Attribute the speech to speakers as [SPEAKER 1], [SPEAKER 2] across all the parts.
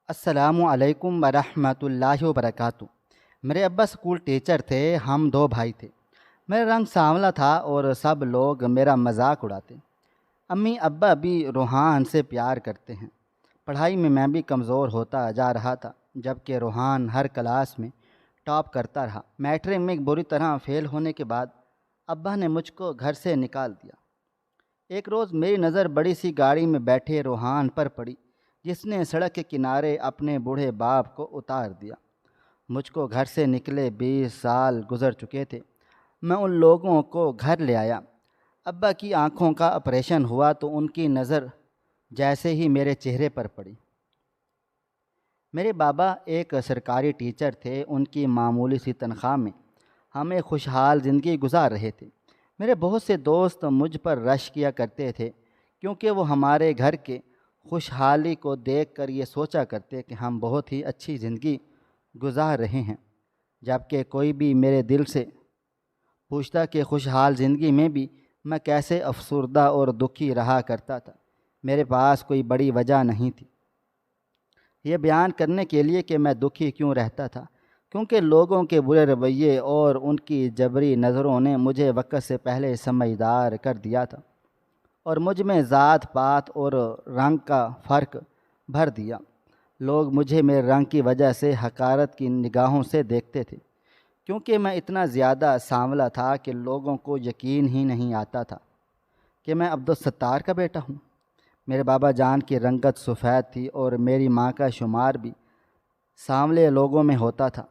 [SPEAKER 1] السلام علیکم ورحمۃ اللہ وبرکاتہ۔ میرے ابا اسکول ٹیچر تھے، ہم دو بھائی تھے۔ میرا رنگ سانولا تھا اور سب لوگ میرا مذاق اڑاتے۔ امی ابا بھی روحان سے پیار کرتے ہیں۔ پڑھائی میں بھی کمزور ہوتا جا رہا تھا، جبکہ روحان ہر کلاس میں ٹاپ کرتا رہا۔ میٹرک میں بری طرح فیل ہونے کے بعد ابا نے مجھ کو گھر سے نکال دیا۔ ایک روز میری نظر بڑی سی گاڑی میں بیٹھے روحان پر پڑی، جس نے سڑک کے کنارے اپنے بوڑھے باپ کو اتار دیا۔ مجھ کو گھر سے نکلے 20 سال گزر چکے تھے۔ میں ان لوگوں کو گھر لے آیا۔ ابا کی آنکھوں کا آپریشن ہوا تو ان کی نظر جیسے ہی میرے چہرے پر پڑی۔ میرے بابا ایک سرکاری ٹیچر تھے، ان کی معمولی سی تنخواہ میں ہم ایک خوشحال زندگی گزار رہے تھے۔ میرے بہت سے دوست مجھ پر رش کیا کرتے تھے، کیونکہ وہ ہمارے گھر کے خوشحالی کو دیکھ کر یہ سوچا کرتے کہ ہم بہت ہی اچھی زندگی گزار رہے ہیں، جبکہ کوئی بھی میرے دل سے پوچھتا کہ خوشحال زندگی میں بھی میں کیسے افسردہ اور دکھی رہا کرتا تھا، میرے پاس کوئی بڑی وجہ نہیں تھی یہ بیان کرنے کے لیے کہ میں دکھی کیوں رہتا تھا، کیونکہ لوگوں کے برے رویے اور ان کی جبری نظروں نے مجھے وقت سے پہلے سمجھدار کر دیا تھا اور مجھ میں ذات پات اور رنگ کا فرق بھر دیا۔ لوگ مجھے میرے رنگ کی وجہ سے حقارت کی نگاہوں سے دیکھتے تھے، کیونکہ میں اتنا زیادہ سانولا تھا کہ لوگوں کو یقین ہی نہیں آتا تھا کہ میں عبدالستار کا بیٹا ہوں۔ میرے بابا جان کی رنگت سفید تھی اور میری ماں کا شمار بھی سانولے لوگوں میں ہوتا تھا۔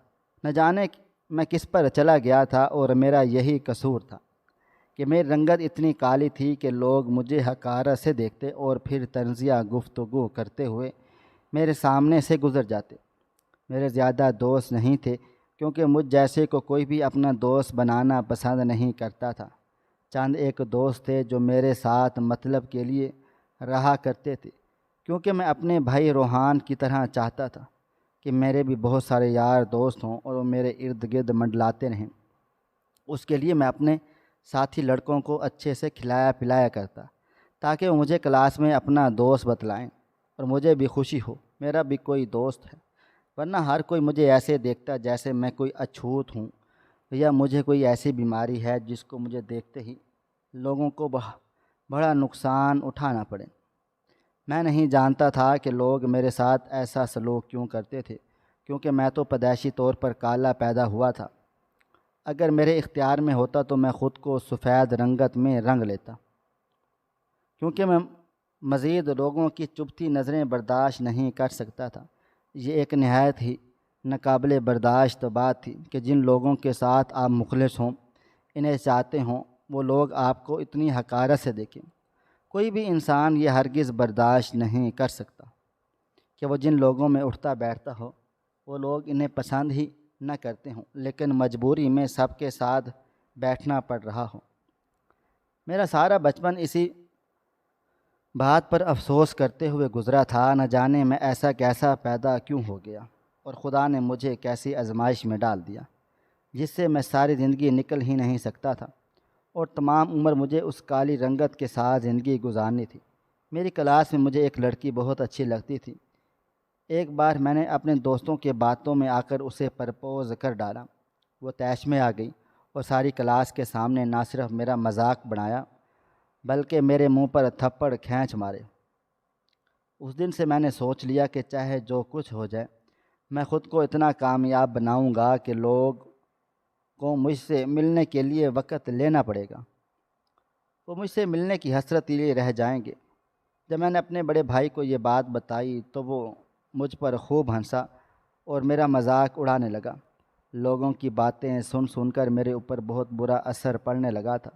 [SPEAKER 1] نہ جانے میں کس پر چلا گیا تھا اور میرا یہی قصور تھا کہ میری رنگت اتنی کالی تھی کہ لوگ مجھے حقارت سے دیکھتے اور پھر طنزیہ گفتگو کرتے ہوئے میرے سامنے سے گزر جاتے۔ میرے زیادہ دوست نہیں تھے، کیونکہ مجھ جیسے کو کوئی بھی اپنا دوست بنانا پسند نہیں کرتا تھا۔ چند ایک دوست تھے جو میرے ساتھ مطلب کے لیے رہا کرتے تھے، کیونکہ میں اپنے بھائی روحان کی طرح چاہتا تھا کہ میرے بھی بہت سارے یار دوست ہوں اور وہ میرے ارد گرد منڈلاتے رہیں۔ اس کے لیے میں اپنے ساتھی لڑکوں کو اچھے سے کھلایا پلایا کرتا، تاکہ وہ مجھے کلاس میں اپنا دوست بتلائیں اور مجھے بھی خوشی ہو میرا بھی کوئی دوست ہے، ورنہ ہر کوئی مجھے ایسے دیکھتا جیسے میں کوئی اچھوت ہوں یا مجھے کوئی ایسی بیماری ہے جس کو مجھے دیکھتے ہی لوگوں کو بڑا نقصان اٹھانا پڑے۔ میں نہیں جانتا تھا کہ لوگ میرے ساتھ ایسا سلوک کیوں کرتے تھے، کیونکہ میں تو پیدائشی طور پر کالا پیدا ہوا تھا۔ اگر میرے اختیار میں ہوتا تو میں خود کو سفید رنگت میں رنگ لیتا، کیونکہ میں مزید لوگوں کی چبھتی نظریں برداشت نہیں کر سکتا تھا۔ یہ ایک نہایت ہی ناقابل برداشت بات تھی کہ جن لوگوں کے ساتھ آپ مخلص ہوں، انہیں چاہتے ہوں، وہ لوگ آپ کو اتنی حقارت سے دیکھیں۔ کوئی بھی انسان یہ ہرگز برداشت نہیں کر سکتا کہ وہ جن لوگوں میں اٹھتا بیٹھتا ہو وہ لوگ انہیں پسند ہی نہ کرتے ہوں، لیکن مجبوری میں سب کے ساتھ بیٹھنا پڑ رہا ہو۔ میرا سارا بچپن اسی بات پر افسوس کرتے ہوئے گزرا تھا، نہ جانے میں ایسا کیسا پیدا کیوں ہو گیا اور خدا نے مجھے کیسی آزمائش میں ڈال دیا جس سے میں ساری زندگی نکل ہی نہیں سکتا تھا اور تمام عمر مجھے اس کالی رنگت کے ساتھ زندگی گزارنی تھی۔ میری کلاس میں مجھے ایک لڑکی بہت اچھی لگتی تھی۔ ایک بار میں نے اپنے دوستوں کے باتوں میں آ کر اسے پرپوز کر ڈالا۔ وہ طیش میں آ گئی اور ساری کلاس کے سامنے نہ صرف میرا مذاق بنایا بلکہ میرے منہ پر تھپڑ کھینچ مارے۔ اس دن سے میں نے سوچ لیا کہ چاہے جو کچھ ہو جائے، میں خود کو اتنا کامیاب بناؤں گا کہ لوگ کو مجھ سے ملنے کے لیے وقت لینا پڑے گا، وہ مجھ سے ملنے کی حسرت لیے رہ جائیں گے۔ جب میں نے اپنے بڑے بھائی کو یہ بات بتائی تو وہ مجھ پر خوب ہنسا اور میرا مذاق اڑانے لگا۔ لوگوں کی باتیں سن سن کر میرے اوپر بہت برا اثر پڑنے لگا تھا۔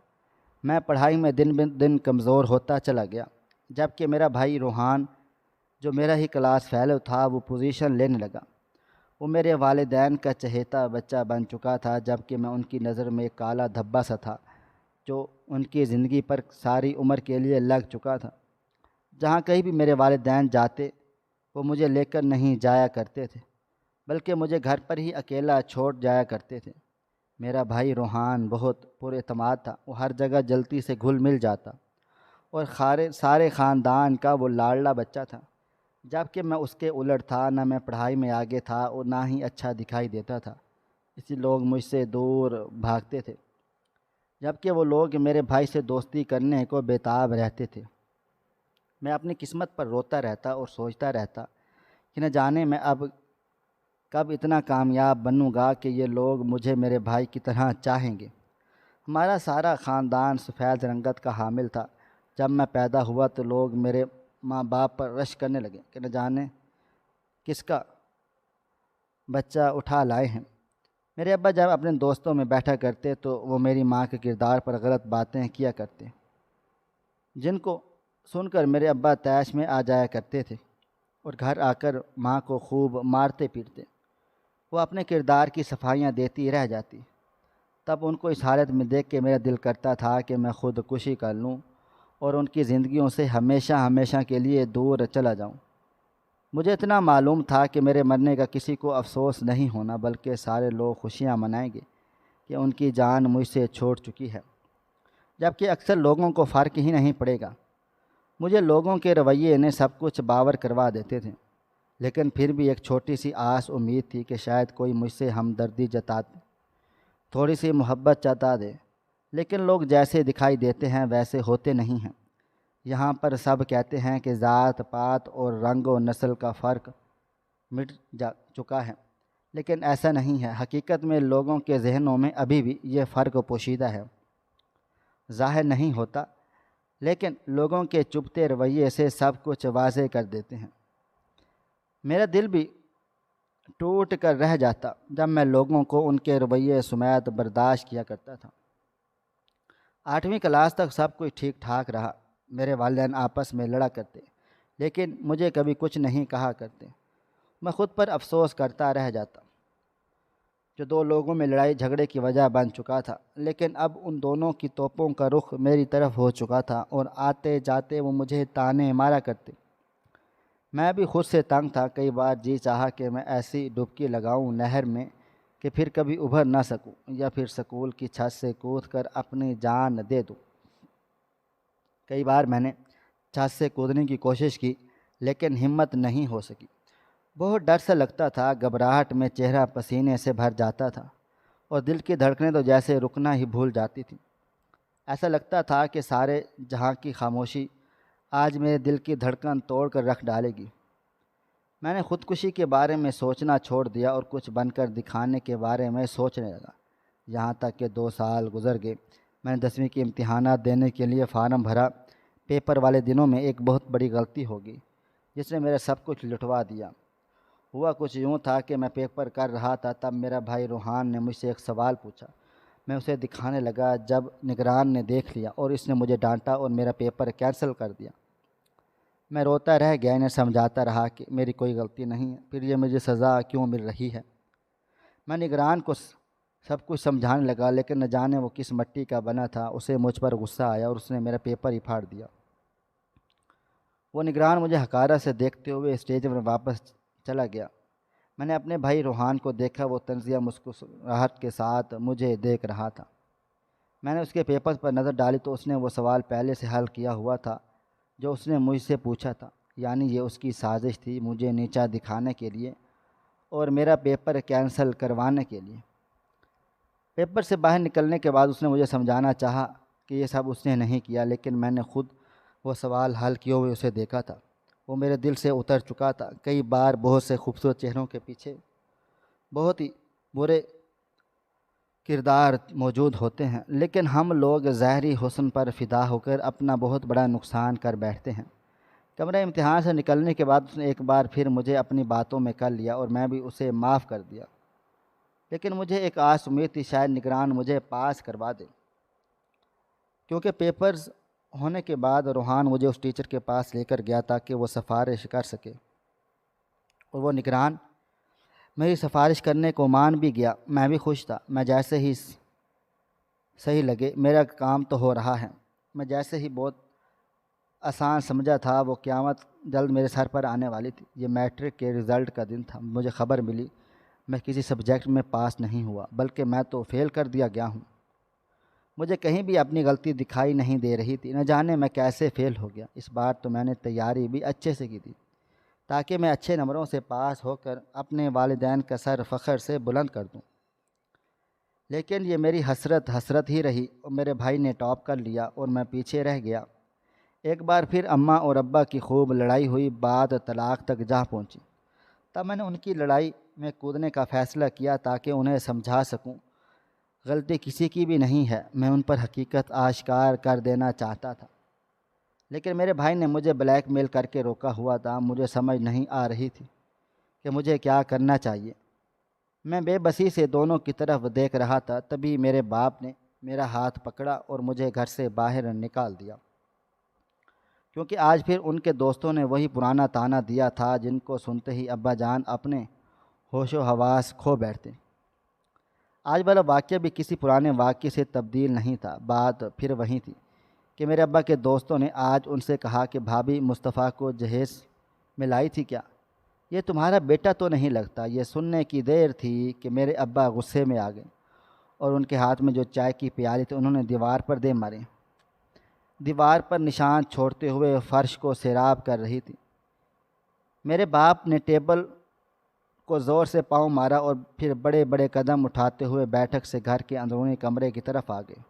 [SPEAKER 1] میں پڑھائی میں دن بدن کمزور ہوتا چلا گیا، جبکہ میرا بھائی روحان جو میرا ہی کلاس فیلو تھا وہ پوزیشن لینے لگا۔ وہ میرے والدین کا چہیتا بچہ بن چکا تھا، جبکہ میں ان کی نظر میں ایک کالا دھبا سا تھا جو ان کی زندگی پر ساری عمر کے لیے لگ چکا تھا۔ جہاں کہیں بھی میرے والدین جاتے وہ مجھے لے کر نہیں جایا کرتے تھے، بلکہ مجھے گھر پر ہی اکیلا چھوڑ جایا کرتے تھے۔ میرا بھائی روحان بہت پر اعتماد تھا، وہ ہر جگہ جلدی سے گھل مل جاتا اور سارے خاندان کا وہ لاڈلا بچہ تھا۔ جبکہ میں اس کے الٹ تھا، نہ میں پڑھائی میں آگے تھا اور نہ ہی اچھا دکھائی دیتا تھا، اسی لوگ مجھ سے دور بھاگتے تھے، جبکہ وہ لوگ میرے بھائی سے دوستی کرنے کو بےتاب رہتے تھے۔ میں اپنی قسمت پر روتا رہتا اور سوچتا رہتا کہ نہ جانے میں اب کب اتنا کامیاب بنوں گا کہ یہ لوگ مجھے میرے بھائی کی طرح چاہیں گے۔ ہمارا سارا خاندان سفید رنگت کا حامل تھا۔ جب میں پیدا ہوا تو لوگ میرے ماں باپ پر رشک کرنے لگے کہ نہ جانے کس کا بچہ اٹھا لائے ہیں۔ میرے ابا جب اپنے دوستوں میں بیٹھا کرتے تو وہ میری ماں کے کردار پر غلط باتیں کیا کرتے، جن کو سن کر میرے ابا طیش میں آ جایا کرتے تھے اور گھر آ کر ماں کو خوب مارتے پیٹتے۔ وہ اپنے کردار کی صفائیاں دیتی رہ جاتی۔ تب ان کو اس حالت میں دیکھ کے میرا دل کرتا تھا کہ میں خود کشی کر لوں اور ان کی زندگیوں سے ہمیشہ ہمیشہ کے لیے دور چلا جاؤں۔ مجھے اتنا معلوم تھا کہ میرے مرنے کا کسی کو افسوس نہیں ہونا، بلکہ سارے لوگ خوشیاں منائیں گے کہ ان کی جان مجھ سے چھوٹ چکی ہے، جبکہ اکثر لوگوں کو فرق ہی نہیں پڑے گا۔ مجھے لوگوں کے رویے نے سب کچھ باور کروا دیتے تھے، لیکن پھر بھی ایک چھوٹی سی آس امید تھی کہ شاید کوئی مجھ سے ہمدردی جتا دے، تھوڑی سی محبت جتا دے۔ لیکن لوگ جیسے دکھائی دیتے ہیں ویسے ہوتے نہیں ہیں۔ یہاں پر سب کہتے ہیں کہ ذات پات اور رنگ و نسل کا فرق مٹ جا چکا ہے، لیکن ایسا نہیں ہے۔ حقیقت میں لوگوں کے ذہنوں میں ابھی بھی یہ فرق پوشیدہ ہے، ظاہر نہیں ہوتا، لیکن لوگوں کے چبھتے رویے سے سب کچھ واضح کر دیتے ہیں۔ میرا دل بھی ٹوٹ کر رہ جاتا جب میں لوگوں کو ان کے رویے سمیت برداشت کیا کرتا تھا۔ 8ویں کلاس تک سب کچھ ٹھیک ٹھاک رہا۔ میرے والدین آپس میں لڑا کرتے، لیکن مجھے کبھی کچھ نہیں کہا کرتے۔ میں خود پر افسوس کرتا رہ جاتا جو 2 لوگوں میں لڑائی جھگڑے کی وجہ بن چکا تھا، لیکن اب ان دونوں کی توپوں کا رخ میری طرف ہو چکا تھا اور آتے جاتے وہ مجھے تانے مارا کرتے۔ میں بھی خود سے تنگ تھا۔ کئی بار جی چاہا کہ میں ایسی ڈبکی لگاؤں نہر میں کہ پھر کبھی ابھر نہ سکوں، یا پھر سکول کی چھت سے کود کر اپنی جان دے دوں۔ کئی بار میں نے چھت سے کودنے کی کوشش کی، لیکن ہمت نہیں ہو سکی۔ بہت ڈر سا لگتا تھا، گھبراہٹ میں چہرہ پسینے سے بھر جاتا تھا اور دل کی دھڑکنیں تو جیسے رکنا ہی بھول جاتی تھیں۔ ایسا لگتا تھا کہ سارے جہاں کی خاموشی آج میرے دل کی دھڑکن توڑ کر رکھ ڈالے گی۔ میں نے خودکشی کے بارے میں سوچنا چھوڑ دیا اور کچھ بن کر دکھانے کے بارے میں سوچنے لگا، یہاں تک کہ 2 سال گزر گئے۔ میں نے 10ویں کے امتحانات دینے کے لیے فارم بھرا۔ پیپر والے دنوں میں ایک بہت بڑی غلطی ہو گئی جس نے میرا سب کچھ لٹوا دیا۔ ہوا کچھ یوں تھا کہ میں پیپر کر رہا تھا، تب میرا بھائی روحان نے مجھ سے ایک سوال پوچھا۔ میں اسے دکھانے لگا جب نگران نے دیکھ لیا اور اس نے مجھے ڈانٹا اور میرا پیپر کینسل کر دیا۔ میں روتا رہ گیا، انہیں سمجھاتا رہا کہ میری کوئی غلطی نہیں ہے، پھر یہ مجھے سزا کیوں مل رہی ہے۔ میں نگران کو سب کچھ سمجھانے لگا، لیکن نہ جانے وہ کس مٹی کا بنا تھا، اسے مجھ پر غصہ آیا اور اس نے میرا پیپر ہی پھاڑ دیا۔ وہ نگران مجھے حقارت سے دیکھتے ہوئے اسٹیج پر واپس چلا گیا۔ میں نے اپنے بھائی روحان کو دیکھا، وہ طنزیہ مسکراہٹ کے ساتھ مجھے دیکھ رہا تھا۔ میں نے اس کے پیپر پر نظر ڈالی تو اس نے وہ سوال پہلے سے حل کیا ہوا تھا جو اس نے مجھ سے پوچھا تھا، یعنی یہ اس کی سازش تھی مجھے نیچا دکھانے کے لیے اور میرا پیپر کینسل کروانے کے لیے۔ پیپر سے باہر نکلنے کے بعد اس نے مجھے سمجھانا چاہا کہ یہ سب اس نے نہیں کیا، لیکن میں نے خود وہ سوال حل کیے ہوئے اسے دیکھا تھا۔ وہ میرے دل سے اتر چکا تھا۔ کئی بار بہت سے خوبصورت چہروں کے پیچھے بہت ہی برے کردار موجود ہوتے ہیں، لیکن ہم لوگ ظاہری حسن پر فدا ہو کر اپنا بہت بڑا نقصان کر بیٹھتے ہیں۔ کمرہ امتحان سے نکلنے کے بعد اس نے ایک بار پھر مجھے اپنی باتوں میں کر لیا اور میں بھی اسے معاف کر دیا، لیکن مجھے ایک آس امید تھی شاید نگران مجھے پاس کروا دے، کیونکہ پیپرز ہونے کے بعد روحان مجھے اس ٹیچر کے پاس لے کر گیا تاکہ وہ سفارش کر سکے، اور وہ نگران میری سفارش کرنے کو مان بھی گیا۔ میں بھی خوش تھا۔ میں جیسے ہی صحیح لگے میرا کام تو ہو رہا ہے، میں جیسے ہی بہت آسان سمجھا تھا وہ قیامت جلد میرے سر پر آنے والی تھی۔ یہ میٹرک کے رزلٹ کا دن تھا۔ مجھے خبر ملی میں کسی سبجیکٹ میں پاس نہیں ہوا، بلکہ میں تو فیل کر دیا گیا ہوں۔ مجھے کہیں بھی اپنی غلطی دکھائی نہیں دے رہی تھی، نہ جانے میں کیسے فیل ہو گیا۔ اس بار تو میں نے تیاری بھی اچھے سے کی تھی، تاکہ میں اچھے نمبروں سے پاس ہو کر اپنے والدین کا سر فخر سے بلند کر دوں۔ لیکن یہ میری حسرت حسرت ہی رہی اور میرے بھائی نے ٹاپ کر لیا اور میں پیچھے رہ گیا۔ ایک بار پھر اماں اور ابا کی خوب لڑائی ہوئی، بات طلاق تک جا پہنچی۔ تب میں نے ان کی لڑائی میں کودنے کا فیصلہ کیا تاکہ انہیں سمجھا سکوں غلطی کسی کی بھی نہیں ہے۔ میں ان پر حقیقت آشکار کر دینا چاہتا تھا، لیکن میرے بھائی نے مجھے بلیک میل کر کے روکا ہوا تھا۔ مجھے سمجھ نہیں آ رہی تھی کہ مجھے کیا کرنا چاہیے۔ میں بے بسی سے دونوں کی طرف دیکھ رہا تھا، تبھی میرے باپ نے میرا ہاتھ پکڑا اور مجھے گھر سے باہر نکال دیا، کیونکہ آج پھر ان کے دوستوں نے وہی پرانا طعنہ دیا تھا جن کو سنتے ہی ابا جان اپنے ہوش و حواس کھو بیٹھتے۔ آج والا واقعہ بھی کسی پرانے واقعے سے تبدیل نہیں تھا۔ بات پھر وہیں تھی کہ میرے ابا کے دوستوں نے آج ان سے کہا کہ بھابھی مصطفیٰ کو جہیز میں لائی تھی کیا؟ یہ تمہارا بیٹا تو نہیں لگتا۔ یہ سننے کی دیر تھی کہ میرے ابا غصے میں آ گئے اور ان کے ہاتھ میں جو چائے کی پیالی تھی انہوں نے دیوار پر دے مارے۔ دیوار پر نشان چھوڑتے ہوئے فرش کو سیراب کر رہی تھی۔ میرے باپ نے ٹیبل کو زور سے پاؤں مارا اور پھر بڑے بڑے قدم اٹھاتے ہوئے بیٹھک سے گھر کے اندرونی کمرے کی طرف آ گئے۔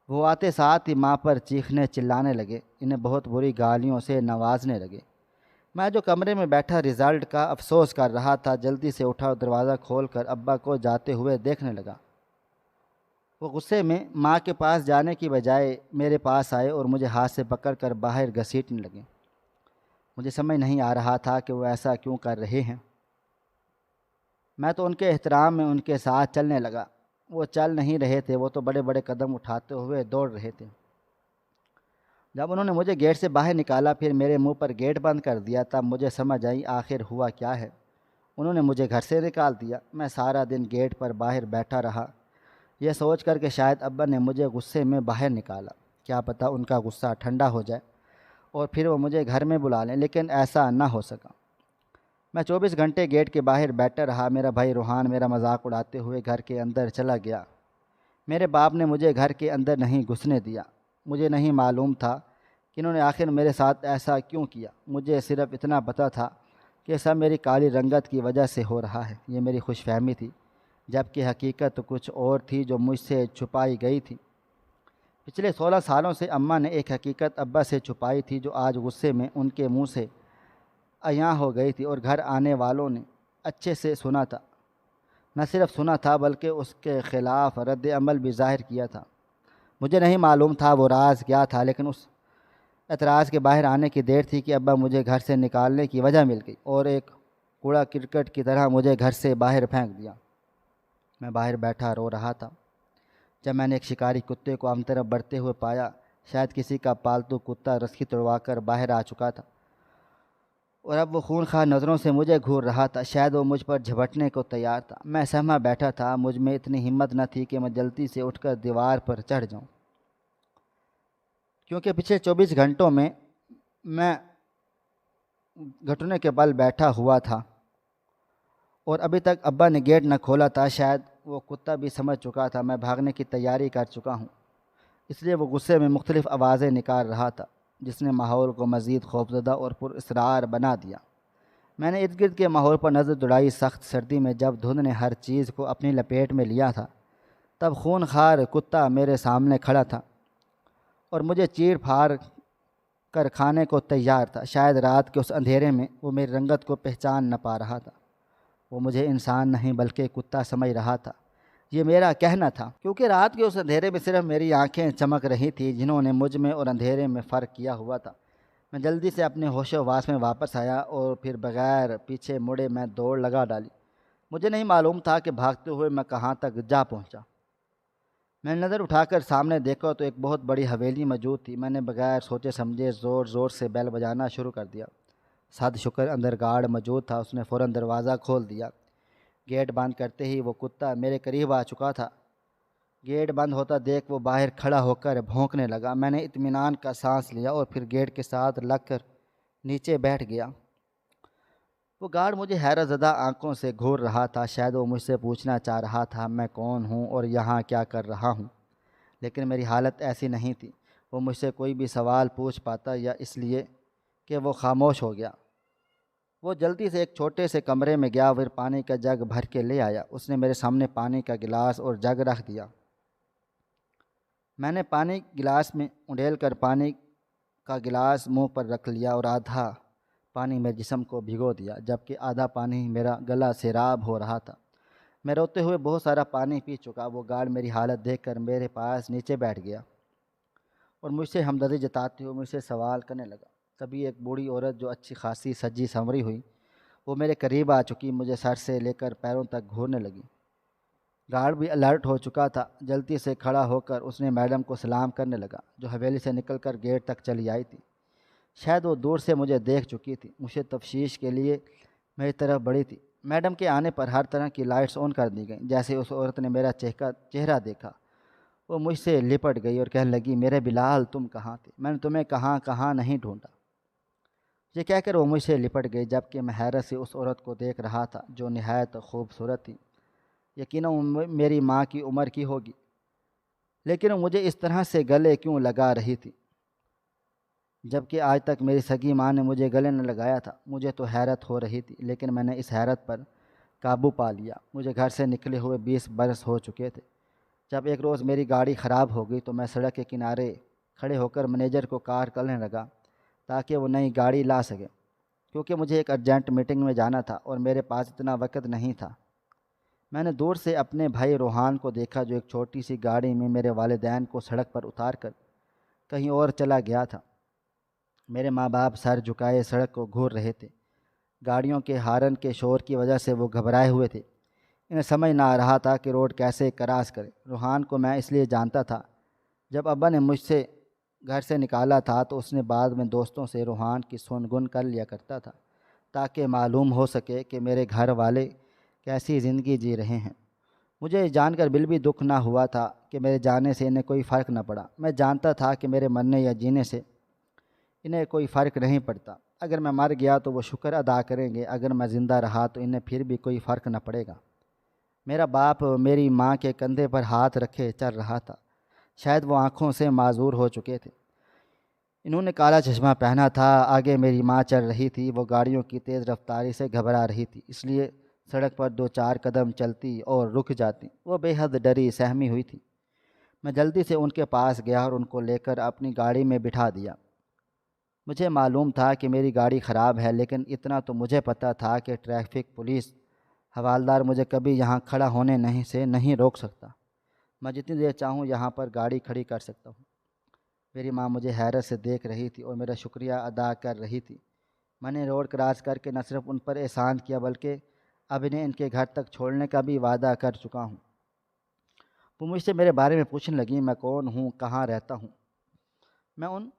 [SPEAKER 1] وہ آتے ساتھ ہی ماں پر چیخنے چلانے لگے، انہیں بہت بری گالیوں سے نوازنے لگے۔ میں جو کمرے میں بیٹھا رزلٹ کا افسوس کر رہا تھا، جلدی سے اٹھا اور دروازہ کھول کر ابا کو جاتے ہوئے دیکھنے لگا۔ وہ غصے میں ماں کے پاس جانے کی بجائے میرے پاس آئے اور مجھے ہاتھ سے پکڑ کر باہر گھسیٹنے لگے۔ مجھے سمجھ نہیں آ رہا تھا کہ وہ ایسا کیوں کر رہے ہیں۔ میں تو ان کے احترام میں ان کے ساتھ چلنے لگا۔ وہ چل نہیں رہے تھے، وہ تو بڑے بڑے قدم اٹھاتے ہوئے دوڑ رہے تھے۔ جب انہوں نے مجھے گیٹ سے باہر نکالا، پھر میرے منہ پر گیٹ بند کر دیا، تب مجھے سمجھ آئی آخر ہوا کیا ہے۔ انہوں نے مجھے گھر سے نکال دیا۔ میں سارا دن گیٹ پر باہر بیٹھا رہا، یہ سوچ کر کہ شاید ابا نے مجھے غصے میں باہر نکالا، کیا پتہ ان کا غصہ ٹھنڈا ہو جائے اور پھر وہ مجھے گھر میں بلا لیں، لیکن ایسا نہ ہو سکا۔ میں 24 گھنٹے گیٹ کے باہر بیٹھا رہا۔ میرا بھائی روحان میرا مذاق اڑاتے ہوئے گھر کے اندر چلا گیا۔ میرے باپ نے مجھے گھر کے اندر نہیں گھسنے دیا۔ مجھے نہیں معلوم تھا کہ انہوں نے آخر میرے ساتھ ایسا کیوں کیا۔ مجھے صرف اتنا پتہ تھا کہ سب میری کالی رنگت کی وجہ سے ہو رہا ہے۔ یہ میری خوش فہمی تھی، جبکہ حقیقت کچھ اور تھی جو مجھ سے چھپائی گئی تھی۔ پچھلے 16 سالوں سے اماں نے ایک حقیقت ابا سے چھپائی تھی جو آج غصے میں ان کے منہ سے عیاں ہو گئی تھی، اور گھر آنے والوں نے اچھے سے سنا تھا۔ نہ صرف سنا تھا بلکہ اس کے خلاف رد عمل بھی ظاہر کیا تھا۔ مجھے نہیں معلوم تھا وہ راز کیا تھا، لیکن اس اعتراض کے باہر آنے کی دیر تھی کہ ابا مجھے گھر سے نکالنے کی وجہ مل گئی اور ایک کوڑا کرکٹ کی طرح مجھے گھر سے باہر پھینک دیا۔ میں باہر بیٹھا رو رہا تھا جب میں نے ایک شکاری کتے کو ہم طرف بڑھتے ہوئے پایا۔ شاید کسی کا پالتو کتا رسی توڑوا کر باہر آ چکا تھا اور اب وہ خونخوار نظروں سے مجھے گھور رہا تھا۔ شاید وہ مجھ پر جھپٹنے کو تیار تھا۔ میں سہما بیٹھا تھا، مجھ میں اتنی ہمت نہ تھی کہ میں جلدی سے اٹھ کر دیوار پر چڑھ جاؤں، کیونکہ پچھلے 24 گھنٹوں میں میں گھٹنے کے بل بیٹھا ہوا تھا اور ابھی تک ابا نے گیٹ نہ کھولا تھا۔ شاید وہ کتا بھی سمجھ چکا تھا میں بھاگنے کی تیاری کر چکا ہوں، اس لیے وہ غصے میں مختلف آوازیں نکال رہا تھا، جس نے ماحول کو مزید خوفزدہ اور پر اسرار بنا دیا۔ میں نے ارد گرد کے ماحول پر نظر دوڑائی۔ سخت سردی میں جب دھند نے ہر چیز کو اپنی لپیٹ میں لیا تھا، تب خونخوار کتا میرے سامنے کھڑا تھا اور مجھے چیر پھاڑ کر کھانے کو تیار تھا۔ شاید رات کے اس اندھیرے میں وہ میری رنگت کو پہچان نہ پا رہا تھا۔ وہ مجھے انسان نہیں بلکہ کتا سمجھ رہا تھا۔ یہ میرا کہنا تھا، کیونکہ رات کے اس اندھیرے میں صرف میری آنکھیں چمک رہی تھیں جنہوں نے مجھ میں اور اندھیرے میں فرق کیا ہوا تھا۔ میں جلدی سے اپنے ہوش و حواس میں واپس آیا اور پھر بغیر پیچھے مڑے میں دوڑ لگا ڈالی۔ مجھے نہیں معلوم تھا کہ بھاگتے ہوئے میں کہاں تک جا پہنچا۔ میں نے نظر اٹھا کر سامنے دیکھا تو ایک بہت بڑی حویلی موجود تھی۔ میں نے بغیر سوچے سمجھے زور زور سے بیل بجانا شروع کر دیا۔ صد شکر اندر گارڈ موجود تھا، اس نے فوراً دروازہ کھول دیا۔ گیٹ بند کرتے ہی وہ کتا میرے قریب آ چکا تھا۔ گیٹ بند ہوتا دیکھ وہ باہر کھڑا ہو کر بھونکنے لگا۔ میں نے اطمینان کا سانس لیا اور پھر گیٹ کے ساتھ لگ کر نیچے بیٹھ گیا۔ وہ گارڈ مجھے حیرت زدہ آنکھوں سے گھور رہا تھا۔ شاید وہ مجھ سے پوچھنا چاہ رہا تھا میں کون ہوں اور یہاں کیا کر رہا ہوں، لیکن میری حالت ایسی نہیں تھی وہ مجھ سے کوئی بھی سوال پوچھ پاتا، یا اس لیے کہ وہ خاموش ہو گیا۔ وہ جلدی سے ایک چھوٹے سے کمرے میں گیا، پھر پانی کا جگ بھر کے لے آیا۔ اس نے میرے سامنے پانی کا گلاس اور جگ رکھ دیا۔ میں نے پانی گلاس میں انڈیل کر پانی کا گلاس منہ پر رکھ لیا اور آدھا پانی میرے جسم کو بھگو دیا، جبکہ آدھا پانی میرا گلا سیراب ہو رہا تھا۔ میں روتے ہوئے بہت سارا پانی پی چکا۔ وہ گارڈ میری حالت دیکھ کر میرے پاس نیچے بیٹھ گیا اور مجھ سے ہمدردی جتاتے ہوئے مجھ سے سوال کرنے لگا۔ تبھی ایک بوڑھی عورت جو اچھی خاصی سجی سنوری ہوئی، وہ میرے قریب آ چکی، مجھے سر سے لے کر پیروں تک گھورنے لگی۔ گارڈ بھی الرٹ ہو چکا تھا۔ جلدی سے کھڑا ہو کر اس نے میڈم کو سلام کرنے لگا، جو حویلی سے نکل کر گیٹ تک چلی آئی تھی۔ شاید وہ دور سے مجھے دیکھ چکی تھی، مجھے تفتیش کے لیے میری طرف بڑھی تھی۔ میڈم کے آنے پر ہر طرح کی لائٹس آن کر دی گئیں۔ جیسے اس عورت نے میرا چہرہ دیکھا، وہ مجھ سے لپٹ گئی اور کہنے لگی، میرے بلال تم کہاں تھے؟ میں نے تمہیں کہاں نہیں ڈھونڈا۔ یہ کہہ کر وہ مجھ سے لپٹ گئی، جبکہ میں حیرت سے اس عورت کو دیکھ رہا تھا جو نہایت خوبصورت تھی۔ یقیناً میری ماں کی عمر کی ہوگی، لیکن مجھے اس طرح سے گلے کیوں لگا رہی تھی، جبکہ آج تک میری سگی ماں نے مجھے گلے نہ لگایا تھا؟ مجھے تو حیرت ہو رہی تھی، لیکن میں نے اس حیرت پر قابو پا لیا۔ مجھے گھر سے نکلے ہوئے 20 برس ہو چکے تھے۔ جب ایک روز میری گاڑی خراب ہو گئی تو میں سڑک کے کنارے کھڑے ہو کر مینیجر کو کار کرنے لگا تاکہ وہ نئی گاڑی لا سکے، کیونکہ مجھے ایک ارجنٹ میٹنگ میں جانا تھا اور میرے پاس اتنا وقت نہیں تھا۔ میں نے دور سے اپنے بھائی روحان کو دیکھا، جو ایک چھوٹی سی گاڑی میں میرے والدین کو سڑک پر اتار کر کہیں اور چلا گیا تھا۔ میرے ماں باپ سر جھکائے سڑک کو گھور رہے تھے۔ گاڑیوں کے ہارن کے شور کی وجہ سے وہ گھبرائے ہوئے تھے۔ انہیں سمجھ نہ آ رہا تھا کہ روڈ کیسے کراس کرے۔ روحان کو میں اس لیے جانتا تھا، جب ابا نے مجھ سے گھر سے نکالا تھا تو اس نے بعد میں دوستوں سے روحان کی سن گن کر لیا کرتا تھا، تاکہ معلوم ہو سکے کہ میرے گھر والے کیسی زندگی جی رہے ہیں۔ مجھے جان کر بالکل بھی دکھ نہ ہوا تھا کہ میرے جانے سے انہیں کوئی فرق نہ پڑا۔ میں جانتا تھا کہ میرے مرنے یا جینے سے انہیں کوئی فرق نہیں پڑتا۔ اگر میں مر گیا تو وہ شکر ادا کریں گے، اگر میں زندہ رہا تو انہیں پھر بھی کوئی فرق نہ پڑے گا۔ میرا باپ میری ماں کے کندھے پر ہاتھ رکھے چل رہا تھا۔ شاید وہ آنکھوں سے معذور ہو چکے تھے۔ انہوں نے کالا چشمہ پہنا تھا۔ آگے میری ماں چل رہی تھی۔ وہ گاڑیوں کی تیز رفتاری سے گھبرا رہی تھی، اس لیے سڑک پر 2-4 قدم چلتی اور رک جاتی۔ وہ بے حد ڈری سہمی ہوئی تھی۔ میں جلدی سے ان کے پاس گیا اور ان کو لے کر اپنی گاڑی میں بٹھا دیا۔ مجھے معلوم تھا کہ میری گاڑی خراب ہے، لیکن اتنا تو مجھے پتہ تھا کہ ٹریفک پولیس حوالدار مجھے کبھی یہاں کھڑا ہونے نہیں روک سکتا۔ میں جتنی دیر چاہوں یہاں پر گاڑی کھڑی کر سکتا ہوں۔ میری ماں مجھے حیرت سے دیکھ رہی تھی اور میرا شکریہ ادا کر رہی تھی۔ میں نے روڈ کراس کر کے نہ صرف ان پر احسان کیا، بلکہ اب انہیں ان کے گھر تک چھوڑنے کا بھی وعدہ کر چکا ہوں۔ وہ مجھ سے میرے بارے میں پوچھنے لگی، میں کون ہوں، کہاں رہتا ہوں۔ میں ان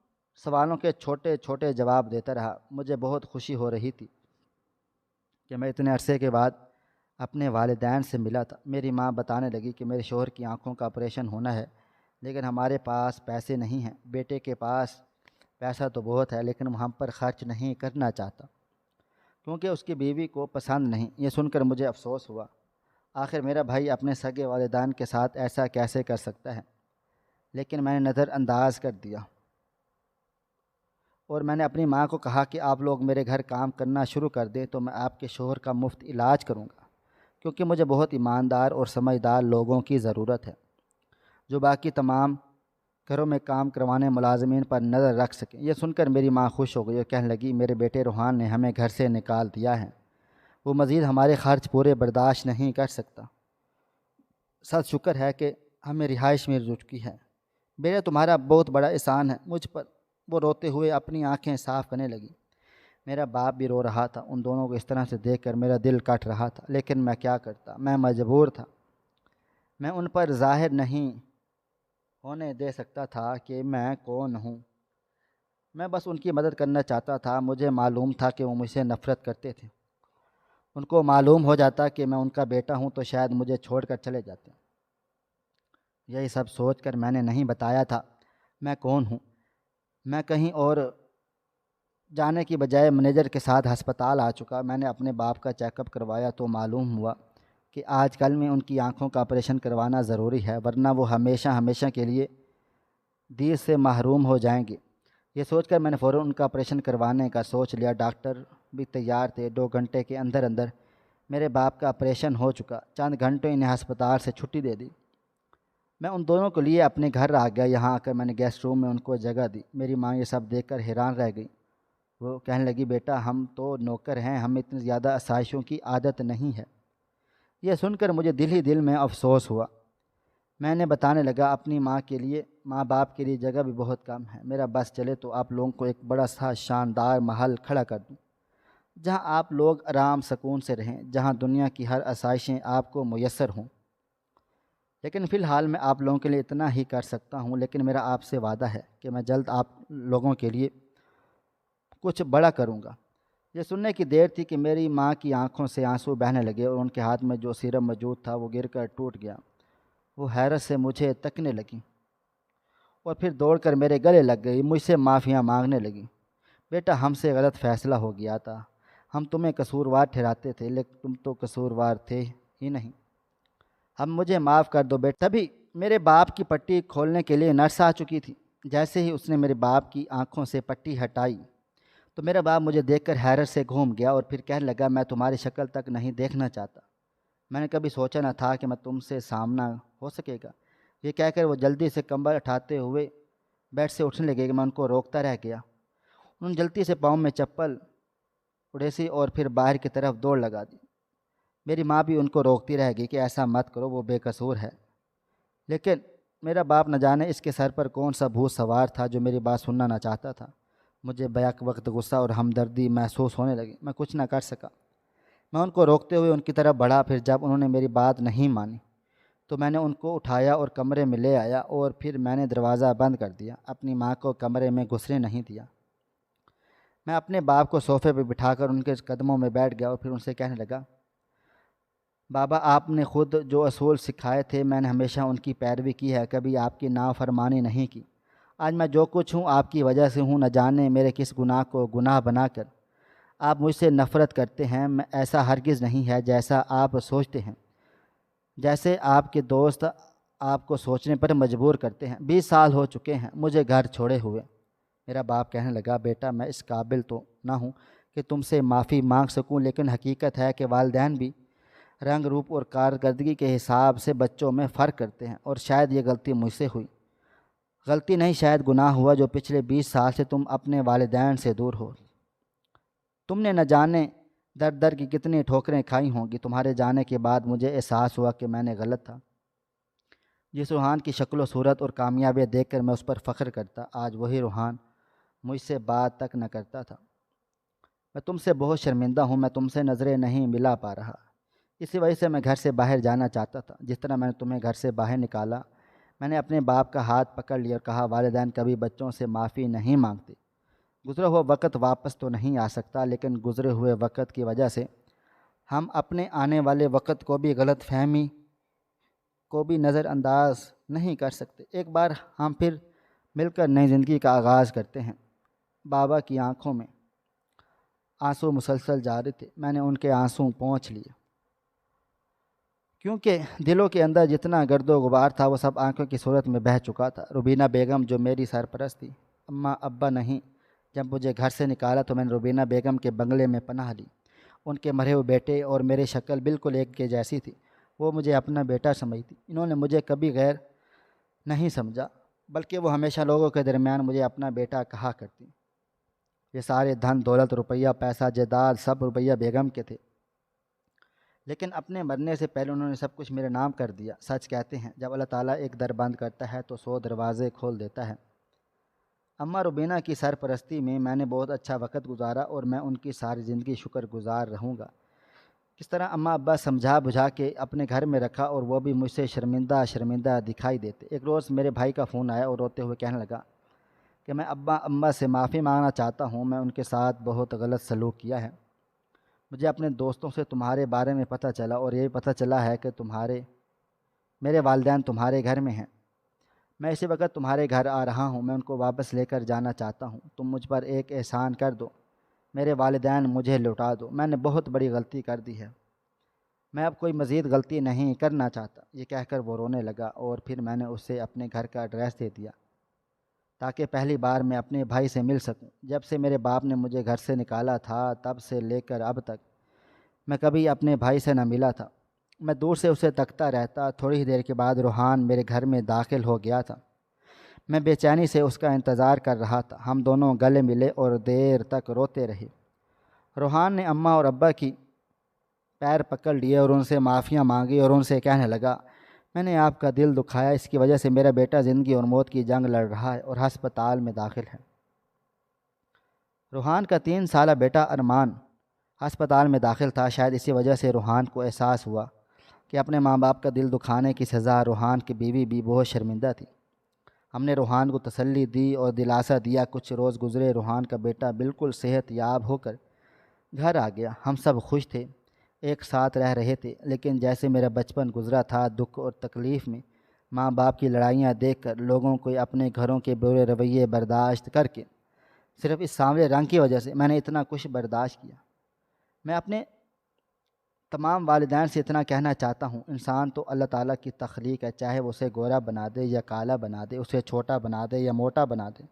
[SPEAKER 1] سوالوں کے چھوٹے چھوٹے جواب دیتا رہا۔ مجھے بہت خوشی ہو رہی تھی کہ میں اتنے عرصے کے بعد اپنے والدین سے ملا تھا۔ میری ماں بتانے لگی کہ میرے شوہر کی آنکھوں کا آپریشن ہونا ہے، لیکن ہمارے پاس پیسے نہیں ہیں۔ بیٹے کے پاس پیسہ تو بہت ہے، لیکن وہ ہم پر خرچ نہیں کرنا چاہتا، کیونکہ اس کی بیوی کو پسند نہیں۔ یہ سن کر مجھے افسوس ہوا۔ آخر میرا بھائی اپنے سگے والدین کے ساتھ ایسا کیسے کر سکتا ہے؟ لیکن میں نے نظر انداز کر دیا اور میں نے اپنی ماں کو کہا کہ آپ لوگ میرے گھر کام کرنا شروع کر دیں تو میں آپ کے شوہر کا مفت علاج کروں گا، کیونکہ مجھے بہت ایماندار اور سمجھدار لوگوں کی ضرورت ہے، جو باقی تمام گھروں میں کام کروانے ملازمین پر نظر رکھ سکیں۔ یہ سن کر میری ماں خوش ہو گئی اور کہنے لگی، میرے بیٹے روحان نے ہمیں گھر سے نکال دیا ہے، وہ مزید ہمارے خرچ پورے برداشت نہیں کر سکتا۔ سچ شکر ہے کہ ہمیں رہائش مل چکی ہے، بیٹا تمہارا بہت بڑا احسان ہے مجھ پر۔ وہ روتے ہوئے اپنی آنکھیں صاف کرنے لگی۔ میرا باپ بھی رو رہا تھا۔ ان دونوں کو اس طرح سے دیکھ کر میرا دل کٹ رہا تھا، لیکن میں کیا کرتا، میں مجبور تھا۔ میں ان پر ظاہر نہیں ہونے دے سکتا تھا کہ میں کون ہوں۔ میں بس ان کی مدد کرنا چاہتا تھا۔ مجھے معلوم تھا کہ وہ مجھ سے نفرت کرتے تھے۔ ان کو معلوم ہو جاتا کہ میں ان کا بیٹا ہوں تو شاید مجھے چھوڑ کر چلے جاتے۔ یہی سب سوچ کر میں نے نہیں بتایا تھا میں کون ہوں۔ میں کہیں اور جانے کی بجائے مینیجر کے ساتھ ہسپتال آ چکا۔ میں نے اپنے باپ کا چیک اپ کروایا تو معلوم ہوا کہ آج کل میں ان کی آنکھوں کا آپریشن کروانا ضروری ہے، ورنہ وہ ہمیشہ کے لیے دید سے محروم ہو جائیں گے۔ یہ سوچ کر میں نے فوراً ان کا آپریشن کروانے کا سوچ لیا۔ ڈاکٹر بھی تیار تھے۔ 2 گھنٹے کے اندر اندر میرے باپ کا آپریشن ہو چکا۔ چند گھنٹوں انہیں ہسپتال سے چھٹی دے دی۔ میں ان دونوں کے لیے اپنے گھر آ گیا۔ یہاں آ کر میں نے گیسٹ روم میں ان کو جگہ دی۔ میری ماں یہ سب دیکھ کر حیران رہ گئی۔ وہ کہنے لگی، بیٹا ہم تو نوکر ہیں، ہمیں اتنی زیادہ آسائشوں کی عادت نہیں ہے۔ یہ سن کر مجھے دل ہی دل میں افسوس ہوا۔ میں نے بتانے لگا، اپنی ماں باپ کے لیے جگہ بھی بہت کم ہے۔ میرا بس چلے تو آپ لوگوں کو ایک بڑا سا شاندار محل کھڑا کر دوں، جہاں آپ لوگ آرام سکون سے رہیں، جہاں دنیا کی ہر آسائشیں آپ کو میسر ہوں۔ لیکن فی الحال میں آپ لوگوں کے لیے اتنا ہی کر سکتا ہوں، لیکن میرا آپ سے وعدہ ہے کہ میں جلد آپ لوگوں کے لیے کچھ بڑا کروں گا۔ یہ سننے کی دیر تھی کہ میری ماں کی آنکھوں سے آنسو بہنے لگے اور ان کے ہاتھ میں جو سیرم موجود تھا وہ گر کر ٹوٹ گیا۔ وہ حیرت سے مجھے تکنے لگیں اور پھر دوڑ کر میرے گلے لگ گئی، مجھ سے معافیاں مانگنے لگیں۔ بیٹا ہم سے غلط فیصلہ ہو گیا تھا، ہم تمہیں قصوروار ٹھہراتے تھے، لیکن تم تو قصوروار تھے ہی نہیں، ہم مجھے معاف کر دو بیٹا۔ تبھی میرے باپ کی پٹی کھولنے کے لیے نرس آ چکی تھی۔ جیسے ہی اس نے میرے باپ کی آنکھوں سے پٹی ہٹائی تو میرا باپ مجھے دیکھ کر حیرت سے گھوم گیا اور پھر کہنے لگا، میں تمہاری شکل تک نہیں دیکھنا چاہتا۔ میں نے کبھی سوچا نہ تھا کہ میں تم سے سامنا ہو سکے گا۔ یہ کہہ کر وہ جلدی سے کمبل اٹھاتے ہوئے بیڈ سے اٹھنے لگے کہ میں ان کو روکتا رہ گیا۔ انہوں نے جلدی سے پاؤں میں چپل اڑیسی اور پھر باہر کی طرف دوڑ لگا دی۔ میری ماں بھی ان کو روکتی رہ گئی کہ ایسا مت کرو، وہ بے قصور ہے۔ لیکن میرا باپ نہ جانے اس کے سر پر کون سا بھوت سوار تھا جو میری بات سننا نہ چاہتا تھا۔ مجھے بیک وقت غصہ اور ہمدردی محسوس ہونے لگی۔ میں کچھ نہ کر سکا۔ میں ان کو روکتے ہوئے ان کی طرف بڑھا۔ پھر جب انہوں نے میری بات نہیں مانی تو میں نے ان کو اٹھایا اور کمرے میں لے آیا اور پھر میں نے دروازہ بند کر دیا، اپنی ماں کو کمرے میں گھسنے نہیں دیا۔ میں اپنے باپ کو صوفے پہ بٹھا کر ان کے قدموں میں بیٹھ گیا اور پھر ان سے کہنے لگا، بابا آپ نے خود جو اصول سکھائے تھے میں نے ہمیشہ ان کی پیروی کی ہے، کبھی آپ کی نافرمانی نہیں کی۔ آج میں جو کچھ ہوں آپ کی وجہ سے ہوں، نہ جانے میرے کس گناہ کو گناہ بنا کر آپ مجھ سے نفرت کرتے ہیں۔ میں ایسا ہرگز نہیں ہے جیسا آپ سوچتے ہیں، جیسے آپ کے دوست آپ کو سوچنے پر مجبور کرتے ہیں۔ 20 سال ہو چکے ہیں مجھے گھر چھوڑے ہوئے۔ میرا باپ کہنے لگا، بیٹا میں اس قابل تو نہ ہوں کہ تم سے معافی مانگ سکوں، لیکن حقیقت ہے کہ والدین بھی رنگ روپ اور کارکردگی کے حساب سے بچوں میں فرق کرتے ہیں، اور شاید یہ غلطی مجھ سے ہوئی۔ غلطی نہیں، شاید گناہ ہوا جو پچھلے 20 سال سے تم اپنے والدین سے دور ہو۔ تم نے نہ جانے در در کی کتنی ٹھوکریں کھائی ہوں گی۔ تمہارے جانے کے بعد مجھے احساس ہوا کہ میں نے غلط تھا۔ جس روحان کی شکل و صورت اور کامیابیاں دیکھ کر میں اس پر فخر کرتا، آج وہی روحان مجھ سے بات تک نہ کرتا تھا۔ میں تم سے بہت شرمندہ ہوں، میں تم سے نظریں نہیں ملا پا رہا۔ اسی وجہ سے میں گھر سے باہر جانا چاہتا تھا۔ جس طرح میں نے تمہیں گھر سے باہر نکالا، میں نے اپنے باپ کا ہاتھ پکڑ لیا اور کہا، والدین کبھی بچوں سے معافی نہیں مانگتے۔ گزرا ہوا وقت واپس تو نہیں آ سکتا، لیکن گزرے ہوئے وقت کی وجہ سے ہم اپنے آنے والے وقت کو بھی غلط فہمی کو بھی نظر انداز نہیں کر سکتے۔ ایک بار ہم پھر مل کر نئی زندگی کا آغاز کرتے ہیں۔ بابا کی آنکھوں میں آنسو مسلسل جاری تھے۔ میں نے ان کے آنسو پونچھ لیے، کیونکہ دلوں کے اندر جتنا گرد و غبار تھا وہ سب آنکھوں کی صورت میں بہہ چکا تھا۔ روبینہ بیگم جو میری سرپرست تھی، اماں ابا نہیں، جب مجھے گھر سے نکالا تو میں نے روبینہ بیگم کے بنگلے میں پناہ لی۔ ان کے مرے ہوئے بیٹے اور میری شکل بالکل ایک کے جیسی تھی۔ وہ مجھے اپنا بیٹا سمجھتی۔ انہوں نے مجھے کبھی غیر نہیں سمجھا، بلکہ وہ ہمیشہ لوگوں کے درمیان مجھے اپنا بیٹا کہا کرتی۔ یہ سارے دھن دولت، روپیہ پیسہ جائیداد سب روبیہ بیگم کے تھے، لیکن اپنے مرنے سے پہلے انہوں نے سب کچھ میرے نام کر دیا۔ سچ کہتے ہیں جب اللہ تعالیٰ ایک در بند کرتا ہے تو 100 دروازے کھول دیتا ہے۔ اماں روبینہ کی سرپرستی میں نے بہت اچھا وقت گزارا اور میں ان کی ساری زندگی شکر گزار رہوں گا۔ کس طرح اماں ابا سمجھا بجھا کے اپنے گھر میں رکھا اور وہ بھی مجھ سے شرمندہ دکھائی دیتے۔ ایک روز میرے بھائی کا فون آیا اور روتے ہوئے کہنے لگا کہ میں ابا اماں سے معافی مانگنا چاہتا ہوں، میں ان کے ساتھ بہت غلط سلوک کیا ہے۔ مجھے اپنے دوستوں سے تمہارے بارے میں پتہ چلا اور یہ پتہ چلا ہے کہ میرے والدین تمہارے گھر میں ہیں۔ میں اسی وقت تمہارے گھر آ رہا ہوں، میں ان کو واپس لے کر جانا چاہتا ہوں۔ تم مجھ پر ایک احسان کر دو، میرے والدین مجھے لوٹا دو، میں نے بہت بڑی غلطی کر دی ہے، میں اب کوئی مزید غلطی نہیں کرنا چاہتا۔ یہ کہہ کر وہ رونے لگا اور پھر میں نے اسے اپنے گھر کا ایڈریس دے دیا۔ تاکہ پہلی بار میں اپنے بھائی سے مل سکوں۔ جب سے میرے باپ نے مجھے گھر سے نکالا تھا تب سے لے کر اب تک میں کبھی اپنے بھائی سے نہ ملا تھا۔ میں دور سے اسے تکتا رہتا۔ تھوڑی ہی دیر کے بعد روحان میرے گھر میں داخل ہو گیا تھا۔ میں بے چینی سے اس کا انتظار کر رہا تھا۔ ہم دونوں گلے ملے اور دیر تک روتے رہے۔ روحان نے اماں اور ابا کی پیر پکڑ لیے اور ان سے معافیاں مانگی اور ان سے کہنے لگا، میں نے آپ کا دل دکھایا، اس کی وجہ سے میرا بیٹا زندگی اور موت کی جنگ لڑ رہا ہے اور ہسپتال میں داخل ہے۔ روحان کا 3 سالہ بیٹا ارمان ہسپتال میں داخل تھا۔ شاید اسی وجہ سے روحان کو احساس ہوا کہ اپنے ماں باپ کا دل دکھانے کی سزا روحان کی بیوی بھی بہت شرمندہ تھی۔ ہم نے روحان کو تسلی دی اور دلاسا دیا۔ کچھ روز گزرے، روحان کا بیٹا بالکل صحت یاب ہو کر گھر آ گیا۔ ہم سب خوش تھے، ایک ساتھ رہ رہے تھے، لیکن جیسے میرا بچپن گزرا تھا، دکھ اور تکلیف میں ماں باپ کی لڑائیاں دیکھ کر لوگوں کو اپنے گھروں کے برے رویے برداشت کر کے صرف اس سانولے رنگ کی وجہ سے میں نے اتنا کچھ برداشت کیا۔ میں اپنے تمام والدین سے اتنا کہنا چاہتا ہوں، انسان تو اللہ تعالیٰ کی تخلیق ہے، چاہے وہ اسے گورا بنا دے یا کالا بنا دے، اسے چھوٹا بنا دے یا موٹا بنا دے،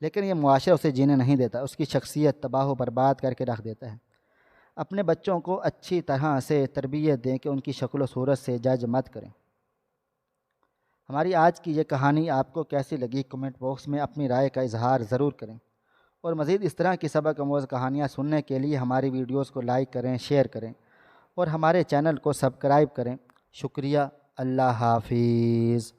[SPEAKER 1] لیکن یہ معاشرہ اسے جینے نہیں دیتا، اس کی شخصیت تباہ و برباد کر کے رکھ دیتا ہے۔ اپنے بچوں کو اچھی طرح سے تربیت دیں کہ ان کی شکل و صورت سے جج مت کریں۔ ہماری آج کی یہ کہانی آپ کو کیسی لگی؟ کمنٹ باکس میں اپنی رائے کا اظہار ضرور کریں، اور مزید اس طرح کی سبق آموز کہانیاں سننے کے لیے ہماری ویڈیوز کو لائک کریں، شیئر کریں اور ہمارے چینل کو سبسکرائب کریں۔ شکریہ۔ اللہ حافظ۔